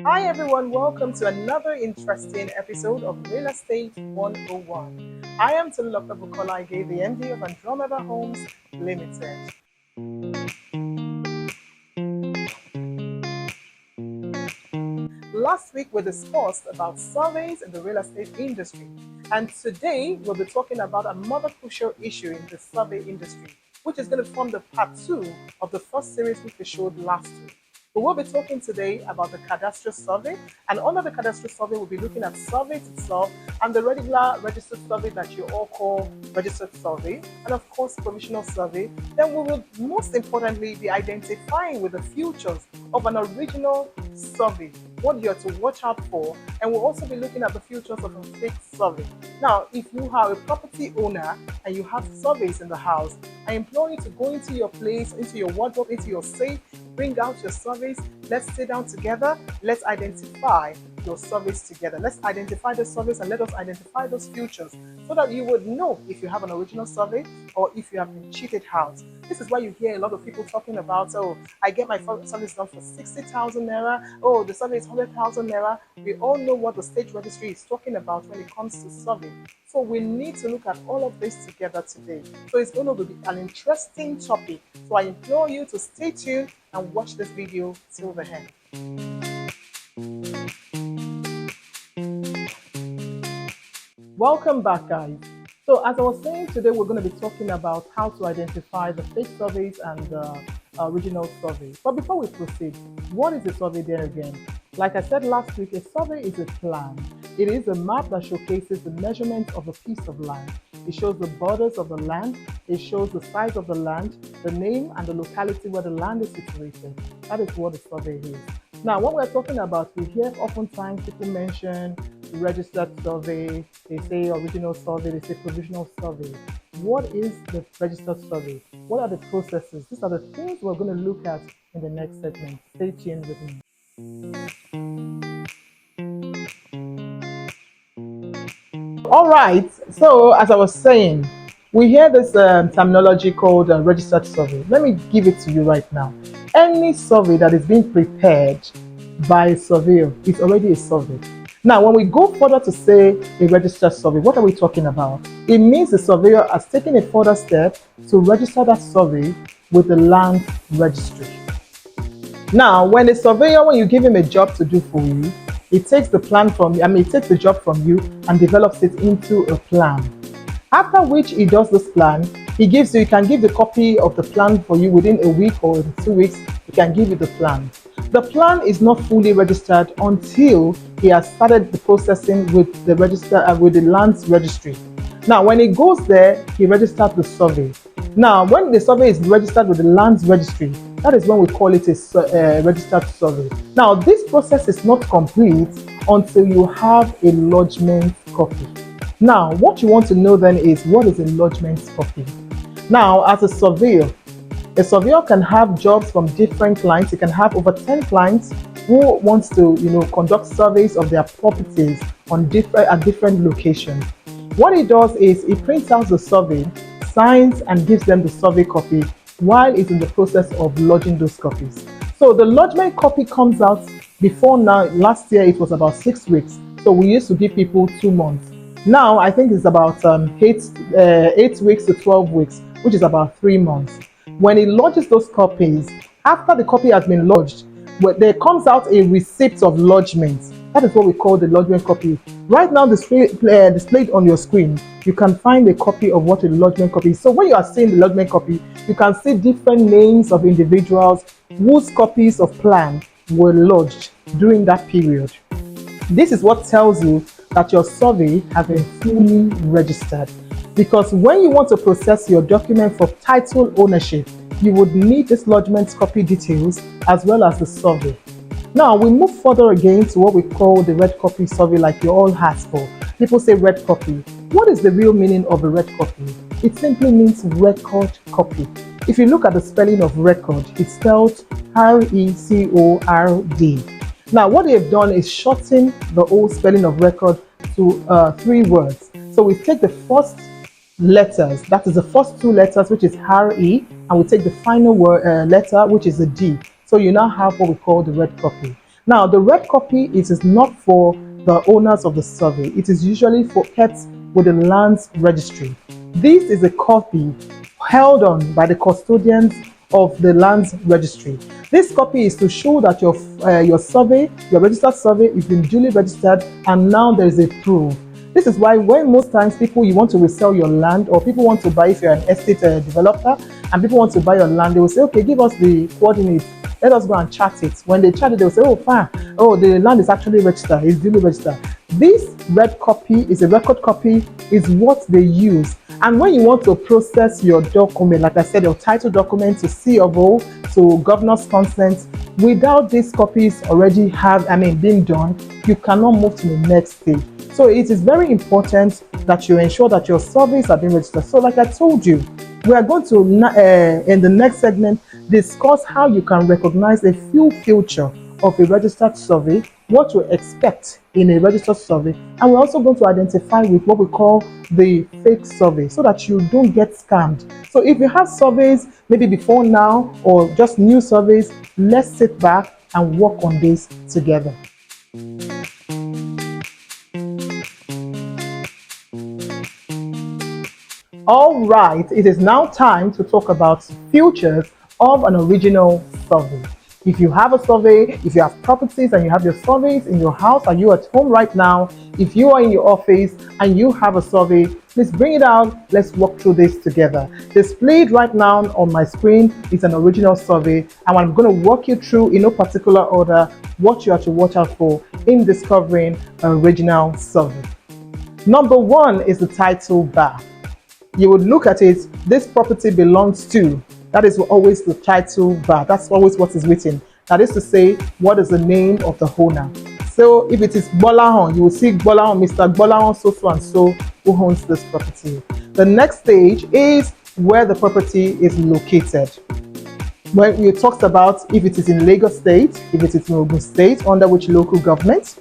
Hi everyone, welcome to another interesting episode of Real Estate 101. I am Tolulope Bukola Ige, the MD of Andromeda Homes Limited. Last week we discussed about surveys in the real estate industry, and today we'll be talking about another crucial issue in the survey industry, which is going to form the part two of the first series which we showed last week. We will be talking today about the cadastral survey, and under the cadastral survey, we'll be looking at surveys itself and the regular registered survey that you all call registered survey, and of course, provisional survey. Then we will most importantly be identifying with the features of an original survey, what you're to watch out for, and we'll also be looking at the features of a fake survey. Now, if you are a property owner and you have surveys in the house, I implore you to go into your place, into your wardrobe, into your safe, bring out your surveys. Let's sit down together. Let's identify your surveys together. Let's identify the surveys and let us identify those features so that you would know if you have an original survey or if you have been cheated out. This is why you hear a lot of people talking about, oh, I get my surveys done for 60,000 naira. Oh, the survey is 100,000 naira. We all know what the state registry is talking about when it comes to survey. So we need to look at all of this together today. So it's going to be an interesting topic. So I implore you to stay tuned and watch this video till the end. Welcome back, guys. So as I was saying, today we're going to be talking about how to identify the fake surveys and the original survey. But before we proceed, what is a survey there again? Like I said last week, a survey is a plan. It is a map that showcases the measurement of a piece of land. It shows the borders of the land. It shows the size of the land, the name and the locality where the land is situated. That is what a survey is. Now, what we're talking about, we hear oftentimes people mention registered survey, they say original survey, they say provisional survey. What is the registered survey? What are the processes? These are the things we're going to look at in the next segment. Stay tuned with me. All right, so as I was saying, we hear this terminology called registered survey. Let me give it to you right now. Any survey that is being prepared by a surveyor is already a survey. Now, when we go further to say a registered survey, what are we talking about? It means the surveyor has taken a further step to register that survey with the land registry. Now, when a surveyor, when you give him a job to do for you, he takes the plan from you, he takes the job from you and develops it into a plan. After which he does this plan, he can give the copy of the plan for you within a week or 2 weeks, he can give you the plan. The plan is not fully registered until he has started the processing with the with the lands registry. Now, when he goes there, he registers the survey. Now, when the survey is registered with the lands registry, that is when we call it a registered survey. Now, this process is not complete until you have a lodgement copy. Now, what you want to know then is, what is a lodgement copy? Now, as a surveyor can have jobs from different clients. He can have over 10 clients who wants to, conduct surveys of their properties at different locations. What he does is he prints out the survey, signs and gives them the survey copy while he's in the process of lodging those copies. So the lodgement copy comes out before now. Last year it was about 6 weeks. So we used to give people 2 months. Now I think it's about 8 weeks to 12 weeks, which is about 3 months. When he lodges those copies, after the copy has been lodged, there comes out a receipt of lodgement. That is what we call the lodgement copy. Right now, displayed on your screen, you can find a copy of what a lodgement copy is. So when you are seeing the lodgement copy, you can see different names of individuals whose copies of plan were lodged during that period. This is what tells you that your survey has been fully registered. Because when you want to process your document for title ownership, you would need this lodgement copy details as well as the survey. Now we move further again to what we call the red copy survey, like you all ask for. People say red copy. What is the real meaning of a red copy? It simply means record copy. If you look at the spelling of record, it's spelled R-E-C-O-R-D. Now what they have done is shorten the old spelling of record to 3 words. So we take the first letters, that is the first 2 letters, which is R-E, and we take the final letter, which is a D. So you now have what we call the red copy. Now, the red copy, it is not for the owners of the survey. It is usually for kept with the lands registry. This is a copy held on by the custodians of the lands registry. This copy is to show that your survey, your registered survey, is been duly registered, and now there is a proof. This is why when most times people, you want to resell your land, or people want to buy, if you're an estate developer and people want to buy your land, they will say, okay, give us the coordinates, let us go and chat it. When they chat it, they'll say, oh fine, oh, the land is actually registered, it's duly registered. This red copy is a record copy, is what they use. And when you want to process your document, like I said, your title document to C of O, to governor's consent, without these copies already being done, you cannot move to the next stage. So it is very important that you ensure that your surveys are being registered. So like I told you, we are going to, in the next segment, discuss how you can recognize a few features of a registered survey, what to expect in a registered survey, and we're also going to identify with what we call the fake survey so that you don't get scammed. So if you have surveys maybe before now or just new surveys, let's sit back and work on this together. All right, it is now time to talk about features of an original survey. If you have a survey, if you have properties and you have your surveys in your house, are you at home right now? If you are in your office and you have a survey, please bring it out. Let's walk through this together. Displayed right now on my screen is an original survey, and I'm going to walk you through in no particular order what you have to watch out for in discovering an original survey. Number one is the title bar. You would look at it, this property belongs to, that is always the title bar, that's always what is written. That is to say, what is the name of the owner. So if it is Bolahon, you will see Bolahon, Mr. Bolahon so and so, who owns this property. The next stage is where the property is located. When it talks about if it is in Lagos State, if it is in Ogun State, under which local government.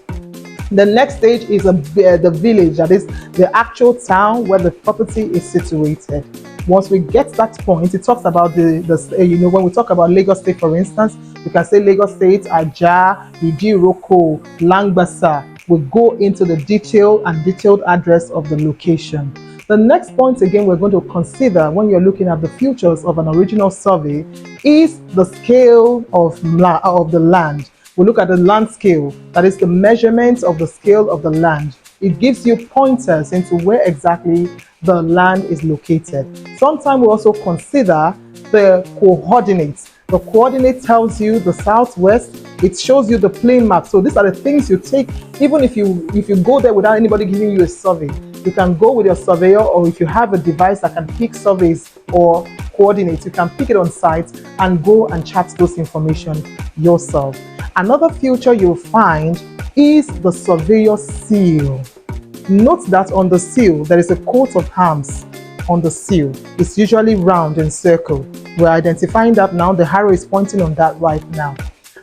The next stage is the village, that is the actual town where the property is situated. Once we get that point, it talks about when we talk about Lagos State, for instance, we can say Lagos State, Ajah, Idiroko, Langbasa. We go into the detailed address of the location. The next point again we're going to consider when you're looking at the features of an original survey is the scale of the land. We look at the land scale, that is the measurement of the scale of the land. It gives you pointers into where exactly the land is located. Sometimes we also consider the coordinates. The coordinate tells you the southwest, it shows you the plane map. So these are the things you take, even if you go there without anybody giving you a survey. You can go with your surveyor, or if you have a device that can pick surveys or coordinates, you can pick it on site and go and chart those information yourself. Another feature you'll find is the surveyor seal. Note that on the seal, there is a coat of arms on the seal. It's usually round and circle. We're identifying that now. The arrow is pointing on that right now.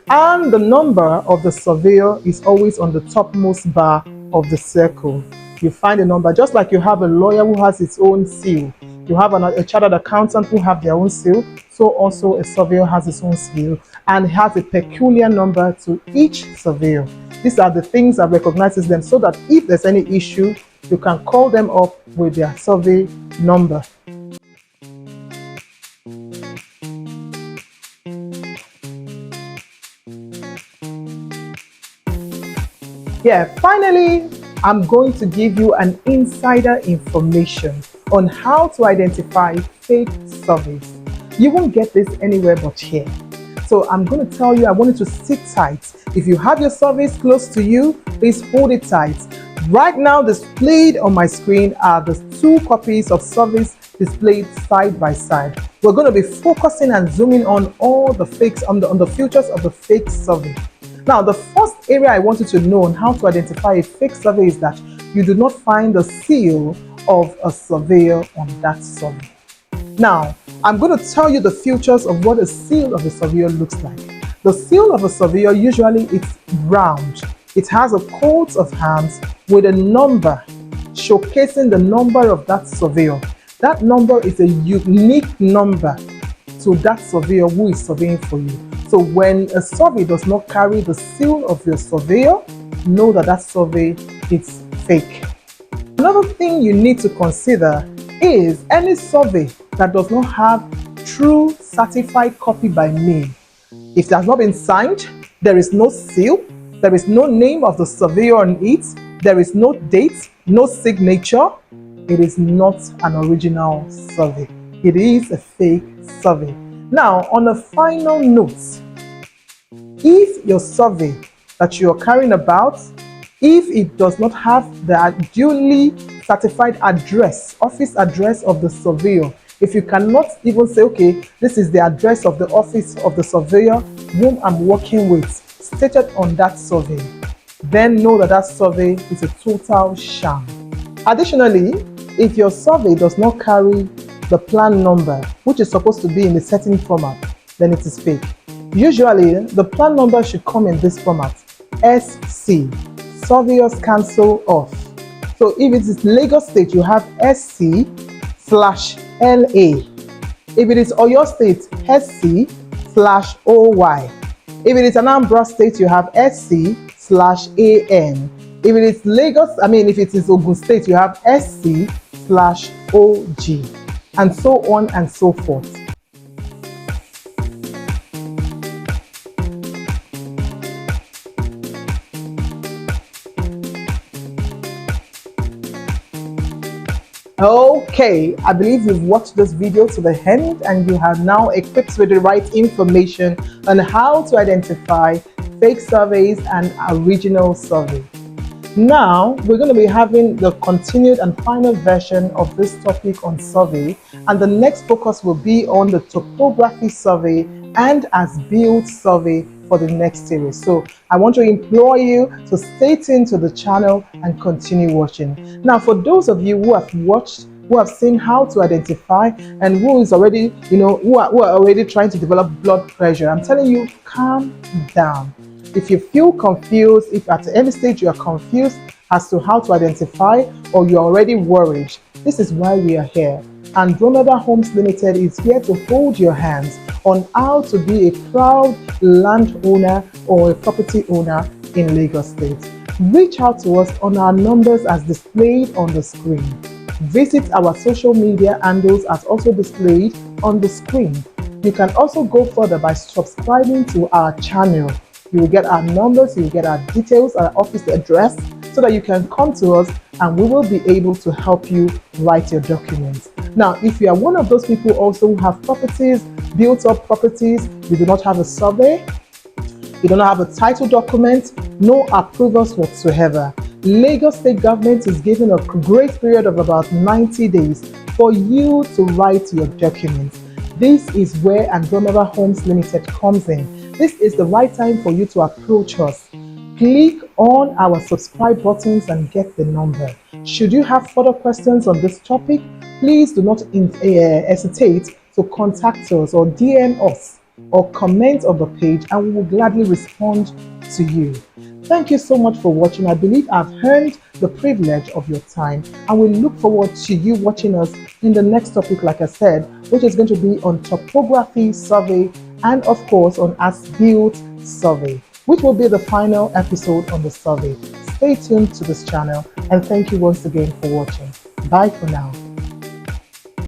And the number of the surveyor is always on the topmost bar of the circle. You find a number, just like you have a lawyer who has his own seal. You have a chartered accountant who have their own seal. So also a surveyor has his own seal and has a peculiar number to each surveyor. These are the things that recognizes them, so that if there's any issue, you can call them up with their survey number. Finally, I'm going to give you an insider information on how to identify fake surveys. You won't get this anywhere but here. So I'm going to tell you, I want you to sit tight. If you have your surveys close to you, please hold it tight. Right now, displayed on my screen are the two copies of surveys displayed side by side. We're going to be focusing and zooming on all the fakes, on the features of the fake survey. Now, the first area I want you to know on how to identify a fake survey is that you do not find the seal of a surveyor on that survey. Now, I'm going to tell you the features of what a seal of a surveyor looks like. The seal of a surveyor, usually it's round. It has a coat of arms with a number showcasing the number of that surveyor. That number is a unique number to that surveyor who is surveying for you. So So when a survey does not carry the seal of your surveyor, know that that survey is fake. Another thing you need to consider is any survey that does not have true certified copy by me. If it has not been signed, there is no seal, there is no name of the surveyor on it, there is no date, no signature, it is not an original survey. It is a fake survey. Now, on a final note, if your survey that you are carrying about, if it does not have the duly certified address, office address of the surveyor, if you cannot even say, okay, this is the address of the office of the surveyor whom I'm working with, stated on that survey, then know that that survey is a total sham. Additionally, if your survey does not carry the plan number, which is supposed to be in a certain format, then it is fake. Usually, the plan number should come in this format: SC, Surveyors Council of. So if it is Lagos State, you have SC/LA. If it is Oyo State, SC/OY. If it is Anambra State, you have SC/AN. If it is if it is Ogun State, you have SC/OG, and so on and so forth. Okay, I believe you've watched this video to the end and you are now equipped with the right information on how to identify fake surveys and original surveys. Now, we're going to be having the continued and final version of this topic on survey, and the next focus will be on the topography survey and as-built survey for the next series. So I want to implore you to stay tuned to the channel and continue watching. Now, for those of you who have watched, who have seen how to identify, and who is already, who are already trying to develop blood pressure, I'm telling you, calm down. If you feel confused, if at any stage you are confused as to how to identify, or you're already worried, this is why we are here. Andromeda Homes Limited is here to hold your hands on how to be a proud landowner or a property owner in Lagos State. Reach out to us on our numbers as displayed on the screen. Visit our social media handles as also displayed on the screen. You can also go further by subscribing to our channel. You will get our numbers, you will get our details, our office address, so that you can come to us and we will be able to help you write your documents. Now, if you are one of those people also who have properties, built up properties, you do not have a survey, you do not have a title document, no approvals whatsoever, Lagos State government is giving a grace period of about 90 days for you to write your documents. This is where Andromeda Homes Limited comes in. This is the right time for you to approach us. Click on our subscribe buttons and get the number. Should you have further questions on this topic, please do not hesitate to contact us or DM us or comment on the page, and we will gladly respond to you. Thank you so much for watching. I believe I've earned the privilege of your time, and we look forward to you watching us in the next topic, like I said, which is going to be on topography survey and of course on as-built survey, which will be the final episode on the survey. Stay tuned to this channel, and thank you once again for watching. Bye for now.